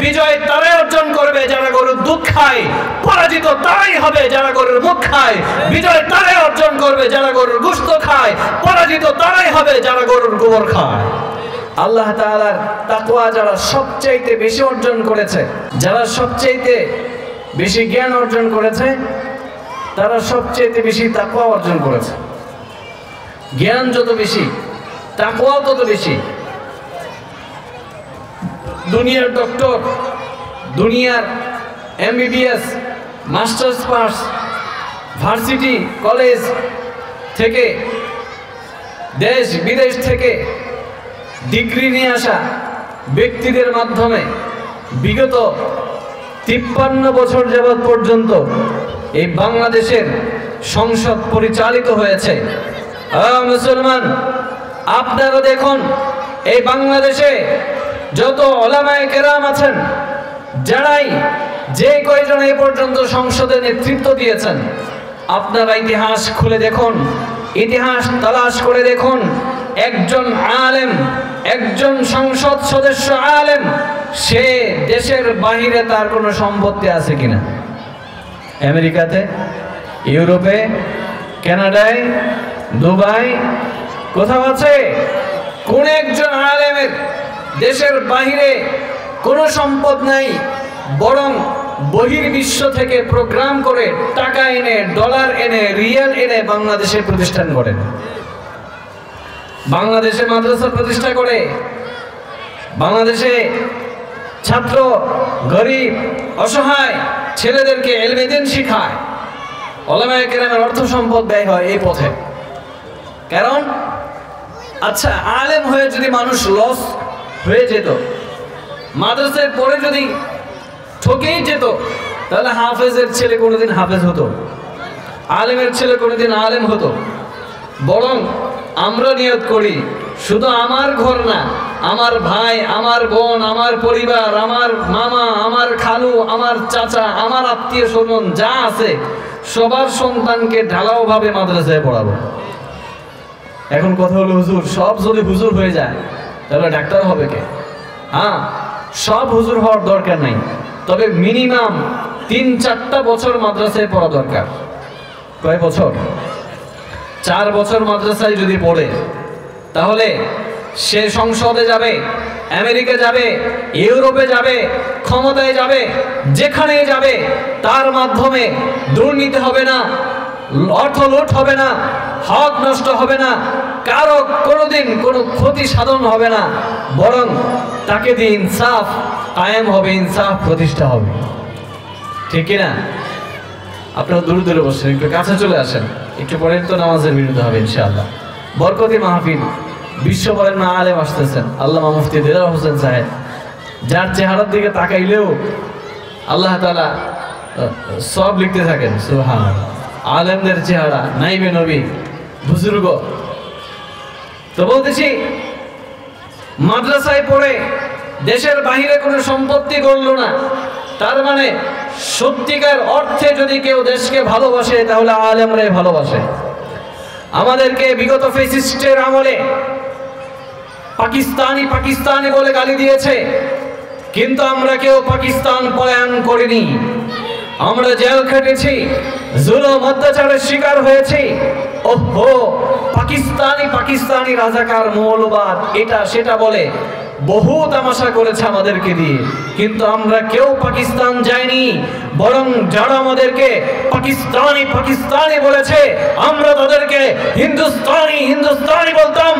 বিজয় তারাই অর্জন করবে যারা গরুর দুধ খায়, পরাজিত তারাই হবে যারা গরুর মুখ খায়। বিজয় তারাই অর্জন করবে যারা গরুর গোশত খায়, পরাজিত তারাই হবে যারা গরুর গোবর খায়। আল্লাহ তাআলার তাকওয়া যারা সবচাইতে বেশি অর্জন করেছে, যারা সবচাইতে বেশি জ্ঞান অর্জন করেছে, তারা সবচাইতে বেশি তাকওয়া অর্জন করেছে। জ্ঞান যত বেশি, তাকওয়াও তত বেশি। দুনিয়ার ডক্টর, দুনিয়ার MBBS, masters pass, varsity college থেকে, দেশ বিদেশ থেকে ডিগ্রি নিয়ে আসা ব্যক্তিদের মাধ্যমে বিগত 53 বছর যাবৎ পর্যন্ত এই বাংলাদেশের সংসদ পরিচালিত হয়েছে। মুসলমান, আপনারা দেখুন এই বাংলাদেশে যত উলামায়ে কেরাম আছেন, যারাই যে কয়জন এই পর্যন্ত সংসদে নেতৃত্ব দিয়েছেন, আপনারা ইতিহাস খুলে দেখুন, ইতিহাস তালাশ করে দেখুন, একজন আলেম, একজন সংসদ সদস্য আলেম, সে দেশের বাহিরে তার কোনো সম্পত্তি আছে কিনা? আমেরিকাতে, ইউরোপে, কানাডায়, দুবাই কোথাও আছে? কোন একজন আলেমের দেশের বাহিরে কোনো সম্পদ নাই, বরং বহির্বিশ্ব থেকে প্রোগ্রাম করে টাকা এনে, ডলার এনে, রিয়াল এনে বাংলাদেশে প্রতিষ্ঠান করেন, বাংলাদেশে মাদ্রাসা প্রতিষ্ঠা করে, বাংলাদেশে ছাত্র, গরিব, অসহায় ছেলেদেরকে ইলমে দ্বীন শিখায়। উলামায়ে কেরামের অর্থ সম্পদ ব্যয় হয় এই পথে। কারণ আচ্ছা, আলেম হয়ে যদি মানুষ লস হয়ে যেত, মাদ্রাসায় পড়ে যদি ঠকেই যেত, তাহলে হাফেজের ছেলে কোনোদিন হাফেজ হতো, আলেমের ছেলে কোনোদিন আলেম হতো। বরং আমরা নিয়ত করি, শুধু আমার ঘর না, আমার ভাই, আমার বোন, আমার পরিবার, আমার মামা, আমার খালু, আমার চাচা, আমার আত্মীয় স্বজন যা আছে, সবার সন্তানকে ঢালাওভাবে মাদ্রাসায় পড়াবো। এখন কথা হলো, হুজুর সব যদি হুজুর হয়ে যায় তাহলে ডাক্তার হবে কে? হ্যাঁ, সব হুজুর হওয়ার দরকার নাই, তবে মিনিমাম 3-4টা বছর মাদ্রাসায় পড়া দরকার। কয় বছর? 4 বছর মাদ্রাসায় যদি পড়ে, তাহলে সে সংসদে যাবে, আমেরিকা যাবে, ইউরোপে যাবে, ক্ষমতায় যাবে, যেখানে যাবে, তার মাধ্যমে দুর্নীতি হবে না, অর্থ লুট হবে না, হক নষ্ট হবে না, কারো কোনোদিন কোনো ক্ষতি সাধন হবে না, বরং তাকে দিয়ে ইনসাফ কায়েম হবে, ইনসাফ প্রতিষ্ঠা হবে। ঠিক কিনা? আপনারা দূরে দূরে বসেন, একটু কাছে চলে আসেন, একটু পরে তো নামাজের বিরুদ্ধে হবে ইনশাআল্লাহ। বরকতি মাহফিল, বিশ্ব বলেন না আলেম আসতেছেন, আল্লামা মুফতি দেলাওয়ার হোসেন সাহেব, যার চেহারার দিকে তাকাইলেও আল্লাহ তাআলা সব লিখতে থাকেন। সুবহানাল্লাহ, আলেমদের চেহারা, নাইবে নবী, বুজুর্গ। তো বলতেছি, মাদ্রাসায় পড়ে দেশের বাহিরে কোনো সম্পত্তি গড়ল না, তার মানে সত্যিকার অর্থে যদি কেউ দেশকে ভালোবাসে তাহলে আলেমরাই ভালোবাসে। আমাদেরকে বিগত ফ্যাসিস্টের আমলে পাকিস্তানি পাকিস্তানি বলে গালি দিয়েছে, কিন্তু আমরা কেউ পাকিস্তান পলায়ন করিনি। আমরা জেল খেটেছি, জুলুম অত্যাচারের শিকার হয়েছি। ওহো, পাকিস্তানি পাকিস্তানি রাজাকার, মৌলবাদ, এটা সেটা বলে বহু তামাশা করেছে আমাদেরকে দিয়ে, কিন্তু আমরা কেউ পাকিস্তান যাইনি। বরং যারা আমাদেরকে পাকিস্তানি পাকিস্তানি বলেছে, আমরা তাদেরকে হিন্দুস্তানি হিন্দুস্তানি বলতাম।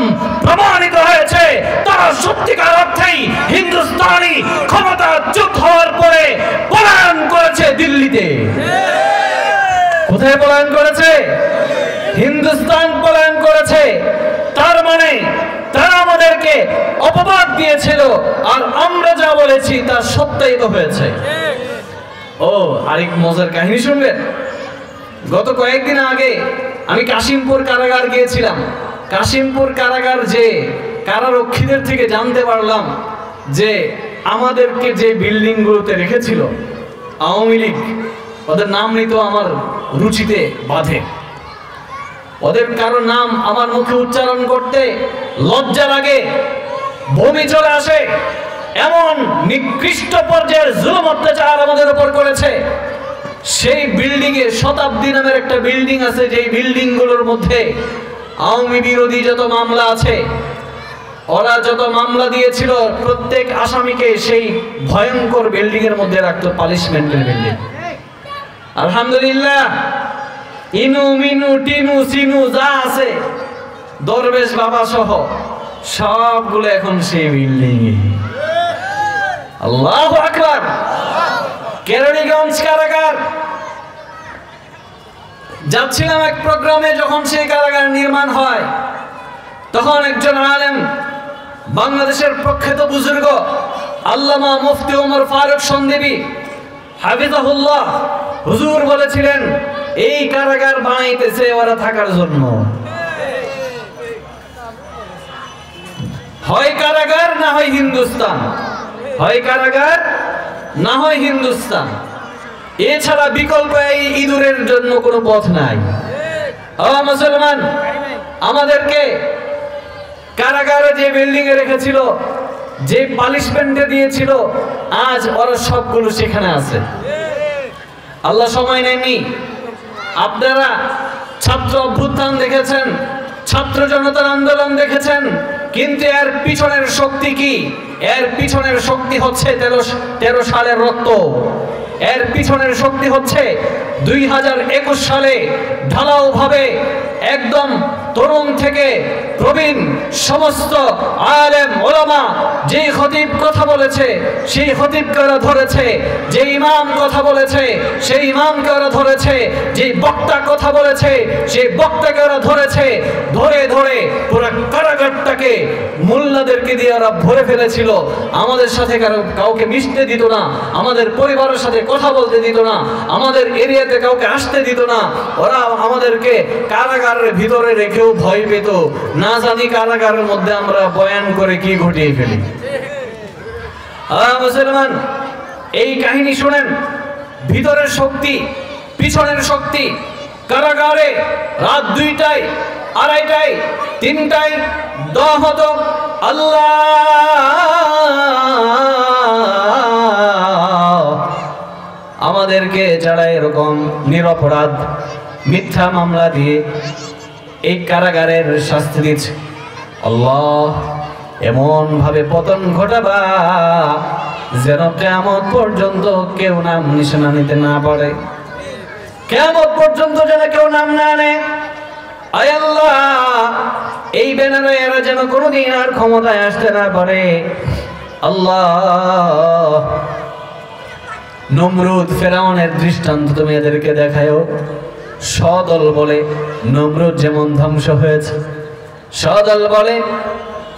প্রমাণিত হয়েছে তারা সত্যিকার অর্থেই হিন্দুস্তানি। ক্ষমতাচ্যুত হওয়ার পরে পলায়ন করেছে দিল্লিতে। কোথায় পলায়ন করেছে? হিন্দুস্তান পলায়ন করেছে। তার মানে তারা আমাদেরকে অপবাদ দিয়েছিল, আর আমরা যা বলেছি তা সত্যায়িত হয়েছে। ও, আরেক মজার কাহিনী শুনবেন। গত কয়েকদিন আগে আমি কাশিমপুর কারাগার গিয়েছিলাম। কাশিমপুর কারাগার যে কারারক্ষীদের থেকে জানতে পারলাম যে আমাদেরকে যে বিল্ডিংগুলোতে রেখেছিল আওয়ামী লীগ, ওদের নাম নিত আমার রুচিতে বাধে। ওদের কারো নাম আমার মুখে উচ্চারণ করতে লজ্জা লাগে, বমি চলে আসে। এমন নিকৃষ্ট পর্যায়ের জুলুম অত্যাচার আমাদের উপর করেছে। সেই বিল্ডিং এ শতাব্দী নামের একটা বিল্ডিং আছে, যেই বিল্ডিং গুলোর মধ্যে আওয়ামী বিরোধী যত মামলা আছে, ওরা যত মামলা দিয়েছিল প্রত্যেক আসামিকে সেই ভয়ঙ্কর বিল্ডিং এর মধ্যে রাখতো, পানিশমেন্টের বিল্ডিং। আলহামদুলিল্লাহ, ইনু মিনু টিনু সিনু যা আছে দরবেশ বাবা সহ সবগুলো এখন সেই বিল্ডিং এ। আল্লাহু আকবার। কেরানীগঞ্জ কারাগার যাচ্ছিলাম এক প্রোগ্রামে, যখন সেই কারাগার নির্মাণ হয় তখন একজন আলেম, বাংলাদেশের প্রখ্যাত বুজুর্গ আল্লামা মুফতি ওমর ফারুক সন্দিবি হাফিজাহুল্লাহ, হুজুর বলেছিলেন এই কারাগার বানাইতেছে ওরা থাকার জন্য। হয় কারাগার না হয় হিন্দুস্তান, হয় কারাগার না হয় হিন্দুস্তান, এছাড়া বিকল্প এই ইঁদুরের জন্য কোনো পথ নাই। মুসলমান, আমাদেরকে কারাগারে যে বিল্ডিং এ রেখেছিল, যে পানিশমেন্টে দিয়েছিল, আজ ওরা সবগুলো সেখানে আছে। আল্লাহ সময় নেননি। আপনারা ছাত্র অভ্যুত্থান দেখেছেন, ছাত্র জনতার আন্দোলন দেখেছেন, কিন্তু এর পিছনের শক্তি কি? এর পিছনের শক্তি হচ্ছে 13 সালের রক্ত। এর পিছনের শক্তি হচ্ছে 2021 সালে ঢালাও ভাবে একদম তরুণ থেকে প্রবীণ সমস্ত আলেম ওলামা যে খতিব কথা বলেছে সেই খতিবকে ওরা ধরেছে, যে ইমাম কথা বলেছে সেই ইমামকে ওরা ধরেছে, যে বক্তা কথা বলেছে সেই বক্তাকে ওরা ধরেছে। ধরে ধরে পুরো কারাগারটাকে মোল্লাদেরকে দিয়ে ওরা ভরে ফেলেছিল। আমাদের সাথে কাউকে মিশতে দিত না, আমাদের পরিবারের সাথে কথা বলতে দিত না, আমাদের এরিয়াতে কাউকে আসতে দিত না। ওরা আমাদেরকে কারাগারের ভিতরে রেখেও ভয় পেত, না জানি কারাগারের মধ্যে আমরা বয়ান করে কি ঘটিয়ে ফেলি। মুসলমান, এই কাহিনী শুনেন, ভিতরের শক্তি পিছনের শক্তি। কারাগারে রাত 2টায় 2:30টায় 3টায় দেওয়া হতো আল্লাহ আমাদেরকে যারা এরকম নিরপরাধ মিথ্যা মামলা দিয়ে এই কারাগারের শাস্তি দিচ্ছে, আল্লাহ এমন ভাবে পতন ঘটাবা যেন কিয়ামত পর্যন্ত কেউ নাম নিশানা নিতে না পারে, কিয়ামত পর্যন্ত যেন কেউ নাম না আনে। আয় আল্লাহ, এই ব্যানারে এরা যেন কোনোদিন আর ক্ষমতায় আসতে না পারে। আল্লাহ, নমরুদ ফেরাউনের দৃষ্টান্ত তুমি এদেরকে দেখায়ও। সদল বলে নমরুদ যেমন ধ্বংস হয়েছে, সদল বলে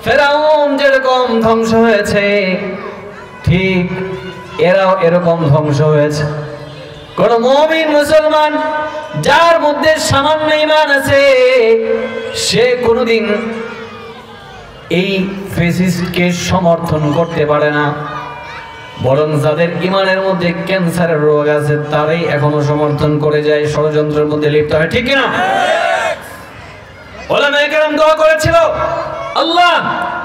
ফেরাউন যেরকম ধ্বংস হয়েছে, ঠিক এরাও এরকম ধ্বংস হয়েছে। কোন মুমিন মুসলমান যার মধ্যে সামান্য ঈমান আছে, সে কোনোদিন এই ফ্যাসিস্টকে সমর্থন করতে পারে না, বরং যাদের ঈমানের মধ্যে ক্যান্সারের রোগ আছে তারাই এখনো সমর্থন করে যায়, ষড়যন্ত্রের মধ্যে লিপ্ত হয়। ঠিক না? উলামায়ে কেরাম দোয়া করেছিল, আল্লাহ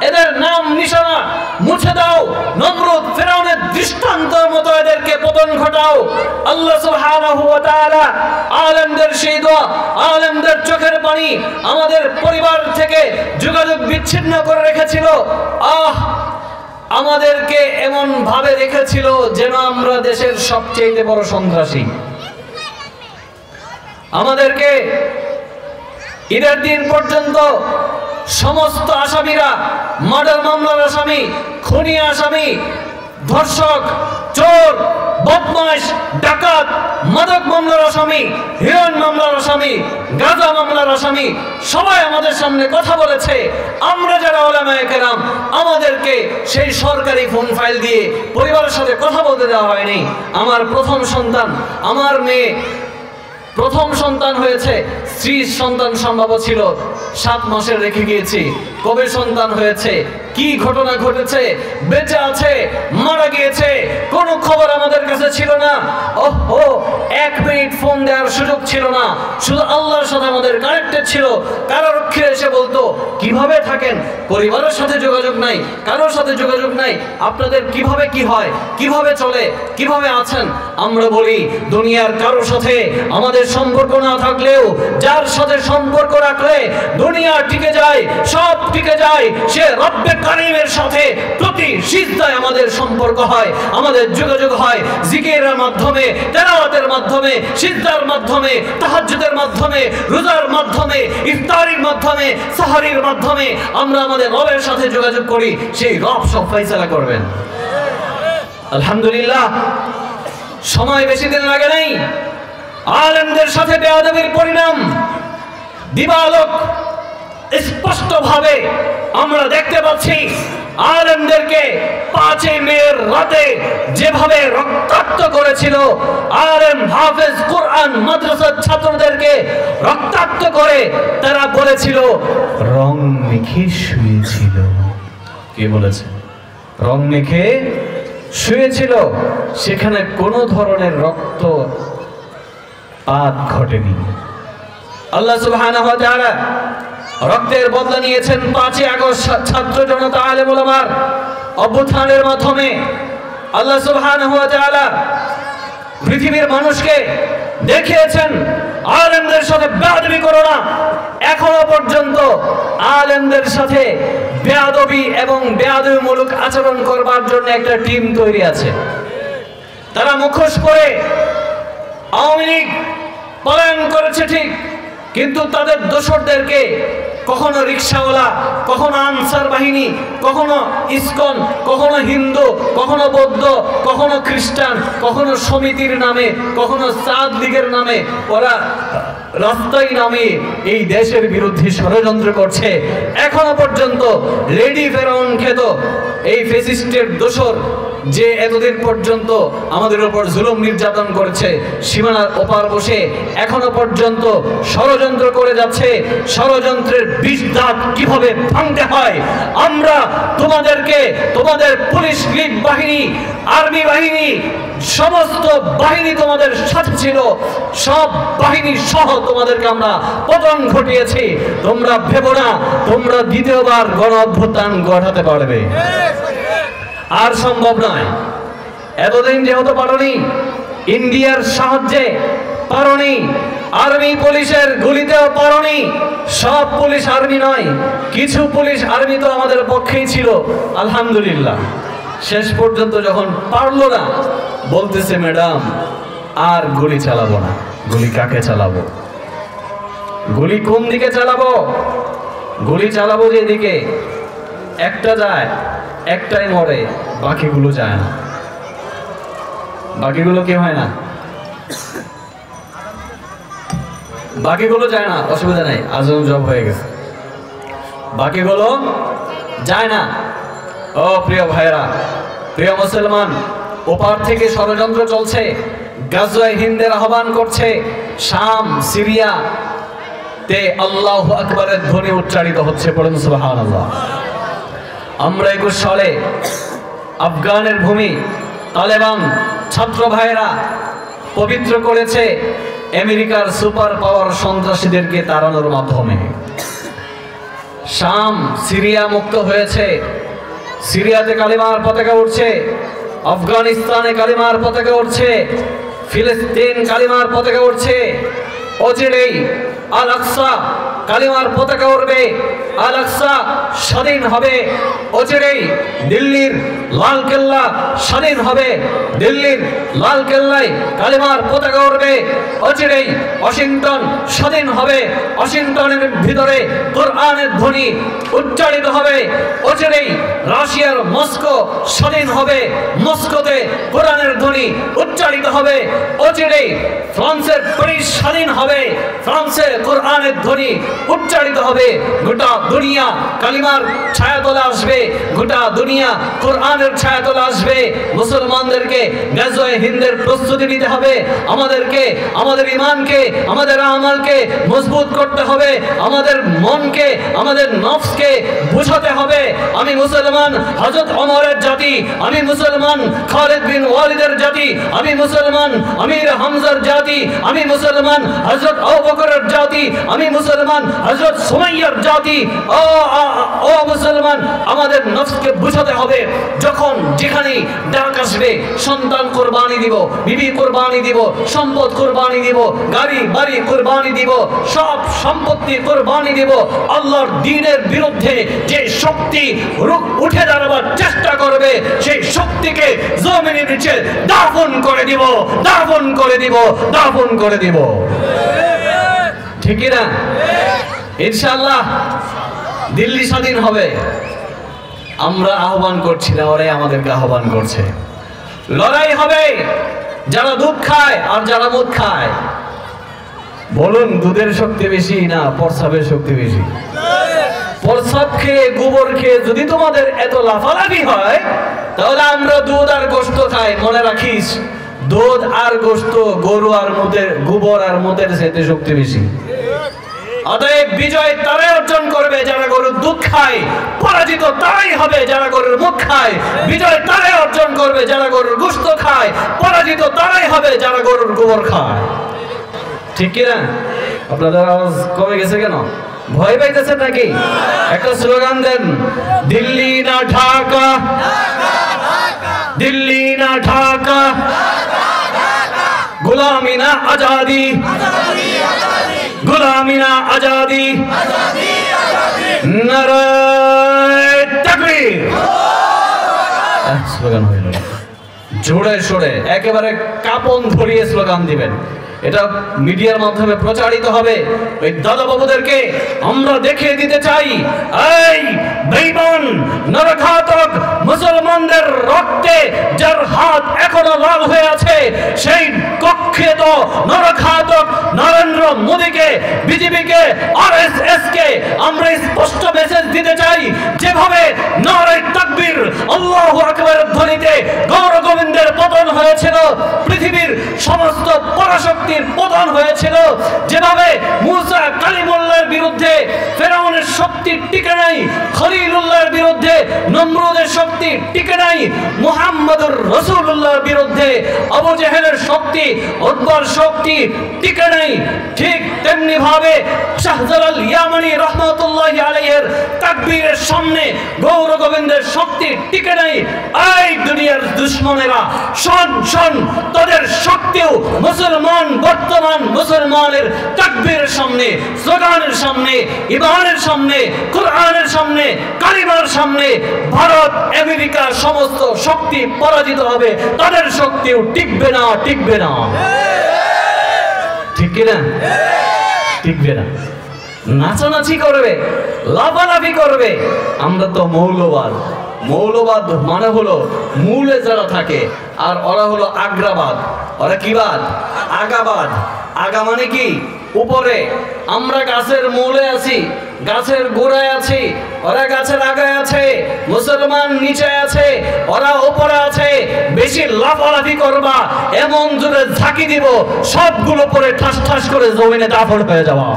এদের নাম নিশানা মুছে দাও, নমরুদ ফেরাউনের দৃষ্টান্তের মতো এদেরকে পতন ঘটাও। আল্লাহ সুবহানাহু ওয়া তাআলা আলেমদের সেই দোয়া, আলেমদের চোখের পানি আমাদের পরিবার থেকে যোগাযোগ বিচ্ছিন্ন করে রেখেছিল। আমাদেরকে এমন ভাবে রেখেছিল যেন আমরা দেশের সবচেয়ে বড় সন্ত্রাসী। আমাদেরকে ঈদের দিন পর্যন্ত সমস্ত আসামিরা, মার্ডার মামলার আসামি, খুনি আসামি, ধর্ষক, চোর, বদমাশ, ডাকাত, মাদক মামলার আসামি, হেরোইন মামলার আসামি, গাঁজা মামলার আসামি সবাই আমাদের সামনে কথা বলেছে। আমরা যারা উলামায়ে কেরাম, আমাদেরকে সেই সরকারি ফোন ফাইল দিয়ে পরিবারের সাথে কথা বলতে দেওয়া হয়নি। আমার প্রথম সন্তান, আমার মেয়ে প্রথম সন্তান হয়েছে, স্ত্রীর সন্তান সম্ভব ছিল 7 মাসের রেখে গিয়েছি। কবে সন্তান হয়েছে, কি ঘটনা ঘটেছে, বেঁচে আছে, মারা গিয়েছে, কোনো খবর আমাদের কাছে ছিল না। ওহো, 1 মিনিট ফোন দেওয়ার সুযোগ ছিল না, শুধু আল্লাহর সাথে আমাদের কানেক্টেড ছিল। কারারক্ষী এসে বলতো কিভাবে থাকেন, পরিবারের সাথে যোগাযোগ নাই, কারোর সাথে যোগাযোগ নাই, আপনাদের কিভাবে কি হয়, কিভাবে চলে, কিভাবে আছেন। আমরা বলি দুনিয়ার কারোর সাথে আমাদের সম্পর্ক না থাকলেও যার সাথে সম্পর্ক রাখলে দুনিয়া টিকে যায়, সব টিকে যায়, সে রব্বে কারিমের সাথে প্রতি সিজদায় আমাদের সম্পর্ক হয়, আমাদের যোগাযোগ হয়। জিকিরের মাধ্যমে, তেলাওয়াতের মাধ্যমে, সিজদার মাধ্যমে, তাহাজ্জুদের মাধ্যমে, রোজার মাধ্যমে, ইফতারির মাধ্যমে, সাহারির মাধ্যমে আমরা আমাদের রবের সাথে যোগাযোগ করি। সেই রব সব ফয়সালা করবেন। আলহামদুলিল্লাহ, সময় বেশি দিন লাগে নাই, আলেমদের সাথে বেয়াদবির পরিণাম দিবালোক স্পষ্টভাবে আমরা দেখতে পাচ্ছি। আলেমদেরকে 5 মের রাতে যেভাবে রক্তাক্ত করেছিল, আলেম হাফেজ কোরআন মাদ্রাসার ছাত্রদেরকে রক্তাক্ত করে তারা বলেছিল রং মেখে শুয়েছিল। কে বলেছে? রং মেখে শুয়েছিল, সেখানে কোনো ধরনের রক্ত পাত ঘটেনি। আল্লাহ সুবহানাহু ওয়া তাআলা রক্তের বদলা নিয়েছেন 5 আগস্ট ছাত্র জনতা আলেম ওলামার অভ্যুত্থানের মাধ্যমে। আল্লাহ সুবহানাহু ওয়া তাআলা পৃথিবীর মানুষকে দেখিয়েছেন আলেমদের সাথে বেয়াদবি করো না। এখনো পর্যন্ত আলেমদের সাথে বেয়াদবি এবং বেয়াদবিমূলক আচরণ করবার জন্য একটা টিম তৈরি আছে। তারা মুখোশ পরে আওয়ামী লীগ পলায়ন করেছে ঠিক, কিন্তু তাদের দোসরদেরকে কখনো রিকশাওয়ালা, কখনো আনসার বাহিনী, কখনো ইসকন, কখনো হিন্দু, কখনো বৌদ্ধ, কখনো খ্রিস্টান, কখনো সমিতির নামে, কখনো সাদ লীগের নামে ওরা রাস্তায় নামে এই দেশের বিরুদ্ধে ষড়যন্ত্র করছে। এখনো পর্যন্ত লেডি ফেরাউন খ্যাত এই ফ্যাসিস্টের দোসর যে এতদিন পর্যন্ত আমাদের উপর জুলুম নির্যাতন করেছে, সীমানার ওপার বসে এখনো পর্যন্ত ষড়যন্ত্র করে যাচ্ছে। ষড়যন্ত্রের বিষ দাঁত কিভাবে ভাঙতে হয় আমরা তোমাদেরকে, তোমাদের পুলিশ লীগ বাহিনী, আর্মি বাহিনী, সমস্ত বাহিনী তোমাদের সাথে ছিল, সব বাহিনী সহ তোমাদেরকে আমরা পতন ঘটিয়েছি। তোমরা ভেবো না তোমরা দ্বিতীয়বার গণ অভ্যুত্থান ঘটাতে পারবে, আর সম্ভব নয়। এতদিন যেহেতু পারোনি, ইন্ডিয়ার সাহায্যে পারোনি, আর্মি পুলিশের গুলিতেও পারোনি। সব পুলিশ আর্মি নয়, কিছু পুলিশ আর্মি তো আমাদের পক্ষেই ছিল আলহামদুলিল্লাহ। শেষ পর্যন্ত যখন পারলো না, বলতেছে ম্যাডাম আর গুলি চালাবো না। গুলি কাকে চালাবো? গুলি কোন দিকে চালাবো? গুলি চালাবো যেদিকে একটা যায়, একটাই মরে, বাকিগুলো যায় না। বাকিগুলো কি হয় না? বাকিগুলো যায় না, অসুবিধা নাই, আজম জব হয়ে গেছে, বাকিগুলো যায় না। ও প্রিয় ভাইরা, প্রিয় মুসলমান, ওপার থেকে ষড়যন্ত্র চলছে, গাজওয়ায়ে হিন্দের আহ্বান করছে, শাম, সিরিয়া তে আল্লাহু আকবারের ধ্বনি উচ্চারিত হচ্ছে, পড়ুন সুবহানাল্লাহ। আমরা 21 সালে আফগানের ভূমি তালেবান ছাত্র ভাইরা পবিত্র করেছে আমেরিকার সুপার পাওয়ার সন্ত্রাসীদেরকে তাড়ানোর মাধ্যমে। শাম, সিরিয়া মুক্ত হয়েছে, সিরিয়াতে কালিমার পতাকা উঠছে, আফগানিস্তানে কালিমার পতাকা উঠছে, ফিলিস্তিন কালিমার পতাকা উঠছে। অচিরেই আল আকসা কালিমার পতাকা উঠবে, আল আকসা স্বাধীন হবে। অচিরেই দিল্লির লাল কেল্লা স্বাধীন হবে, দিল্লির লাল কেল্লায় কালিমার পতাকা উঠবে। অচিরেই ওয়াশিংটন স্বাধীন হবে, ওয়াশিংটনের ভিতরে কোরআনের ধ্বনি উচ্চারিত হবে। অচিরেই রাশিয়ার মস্কো স্বাধীন হবে, মস্কোতে কোরআনের ধ্বনি উচ্চারিত হবে। অচিরেই ফ্রান্সের প্যারিস স্বাধীন হবে, ফ্রান্সে কোরআনের ধ্বনি উচ্চারিত হবে, গোটা দুনিয়া কালিমার ছায়াতলে আসবে, গোটা দুনিয়া কোরআনের ছায়াতলে আসবে। মুসলমানদেরকে গাজওয়ে হিন্দের প্রস্তুতি নিতে হবে, আমাদেরকে আমাদের ঈমানকে আমাদের আমলকে মজবুত করতে হবে, আমাদের মনকে আমাদের নফসকে বুঝাতে হবে। আমি মুসলমান হযরত ওমরের জাতি, আমি মুসলমান খালিদ বিন ওয়ালিদের জাতি, আমি মুসলমান আমির হামজার জাতি, আমি মুসলমান হযরত আবু বকরের জাতি, আমি মুসলমান হযরত সুমাইয়ার জাতি। ও মুসলমান, আমাদের নফসকে বুঝাতে হবে। যখন যেখানে ডাক আসবে, সন্তান কুরবানি দিব, বিবি কুরবানি দিব, সম্পদ কুরবানি দিব, গাড়ি বাড়ি কুরবানি দিব, সব সম্পত্তি কুরবানি দিব, আল্লাহর দ্বীনের বিরুদ্ধে যে শক্তি উঠে দাঁড়াবার চেষ্টা করবে, সেই শক্তিকে জমিনের নিচে দাফন করে দিব, দাফন করে দিব, দাফন করে দিব। ঠিক না? ইনশাআল্লাহ দিল্লি স্বাধীন হবে। আমরা আহ্বান করছি না, ওরাই আমাদেরকে আহ্বান করছে। লড়াই হবে যারা দুধ খায় আর যারা মদ খায়। বলুন, দুধের শক্তি বেশি না প্রস্রাবের শক্তি বেশি? প্রস্রাব খেয়ে গোবর খেয়ে যদি তোমাদের এত লাফালাফি হয়, তাহলে আমরা দুধ আর গোশত খাই। মনে রাখিস, দুধ আর গোশত গরু আর মদের, গোবর আর মদের চাইতে শক্তি বেশি। অতএব বিজয় তারাই অর্জন করবে যারা গরুর দুধ খায়, পরাজিত তারাই হবে যারা গরুর মুখ খায়। বিজয় তারাই অর্জন করবে যারা গরুর গোশত খায়, পরাজিত তারাই হবে যারা গরুর গোবর খায়। ঠিক কিনা? আপনাদের আওয়াজ কমে গেছে কেন? ভয় পাইতেছেন নাকি? একটা স্লোগান দেন, দিল্লি না ঢাকা, দিল্লি না ঢাকা, গোলামি না আজাদি, গোলামি না আজাদি, নারায়ে তাকবীর। স্লোগান হইল, জোরে সোরে একেবারে কাপন ধরিয়ে স্লোগান দিবেন। এটা মিডিয়ার মাধ্যমে প্রচারিত হবে। ওই দাদা বাবুদেরকে আমরা দেখিয়ে দিতে চাই, এই বেঈমান নরঘাতক মুসলমানদের রক্তে যার হাত এখনো লাল হয়ে আছে, সেই কুখ্যাত নরঘাতক নরেন্দ্র মোদীকে, বিজেপিকে, আরএসএস কে আমরা স্পষ্ট মেসেজ দিতে চাই, যেভাবে নারায়ে তাকবীর আল্লাহু আকবারের ধ্বনিতে গৌর গোবিন্দের পতন হয়েছিল, পৃথিবীর সমস্ত পরাশক্তির পতন হয়েছিল, যেভাবে মুসা কালিমুল্লাহর বিরুদ্ধে ফেরাউনের শক্তি টিকে নাই, খলিলুল্লাহর বিরুদ্ধে নমরুদের শক্তি টিকে নাই, মুহাম্মদুর রাসূলুল্লাহর বিরুদ্ধে আবু জেহেলের শক্তি, উতবার শক্তি টিকে নাই, ঠিক তেমনি ভাবে শাহজালাল ইয়ামানি রাহমাতুল্লাহি আলাইহির তাকবীরের সামনে গৌর গোবিন্দের শক্তি টিকে নাই। এই দুনিয়ার দুশমনেরা, শোন শোন, তাদের শক্তিও মুসলমান, বর্তমান মুসলমানের তাকবীরের সামনে, স্লোগানের সামনে, ঈমানের সামনে, কোরআনের সামনে, কালিমার সামনে ভারত আমেরিকার সমস্ত শক্তি পরাজিত হবে, তাদের শক্তিও টিকবে না, টিকবে না। ঠিক কিনা? টিকবে না। নাচানাচি করবে, লাফালাফি করবে। আমরা তো মৌলবাদ। মৌলবাদ মানে হলো মূলে যারা থাকে, আর ওরা হলো আগ্রাবাদ। ওরা কি বাদ? আগাবাদ। আগা মানে কি? উপরে। আমরা গাছের মূলে আছি, গাছের গোড়ায় আছি, ওরা গাছের আগায় আছে। মুসলমান নিচে আছে, ওরা উপরে আছে। বেশি লাফালাফি করবা, এমন জোরে ঝাঁকি দিব, সবগুলো পরে ঠাস ঠাস করে জমিনে দাফন হয়ে যাওয়া।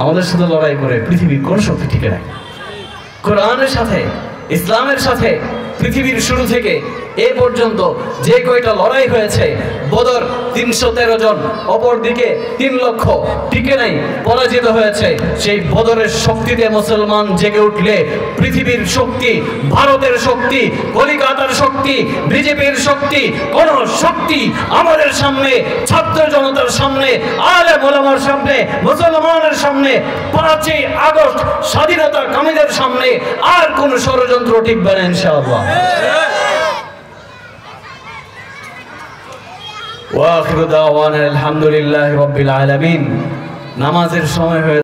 আমাদের সাথে লড়াই করে পৃথিবীর কোন শক্তি টিকে নাই। কোরআনের সাথে, ইসলামের সাথে পৃথিবীর শুরু থেকে এ পর্যন্ত যে কয়টা লড়াই হয়েছে, বদর ৩১৩ জন, অপর দিকে ৩ লক্ষ, টিকে নাই, পরাজিত হয়েছে। সেই বদরের শক্তিতে মুসলমান জেগে উঠলে পৃথিবীর শক্তি, ভারতের শক্তি, কলিকাতার শক্তি, বিজেপির শক্তি, কোন শক্তি আমাদের সামনে, ছাত্র জনতার সামনে, আলেম ওলামার সামনে, মুসলমানের সামনে, ৫ই আগস্ট স্বাধীনতা কামীদের সামনে আর কোন ষড়যন্ত্র টিকবে না ইনশাআল্লাহ। ওয়া আখিরু দাওয়ানা আলহামদুলিল্লাহি রাব্বিল আলামিন। নামাজের সময় হয়ে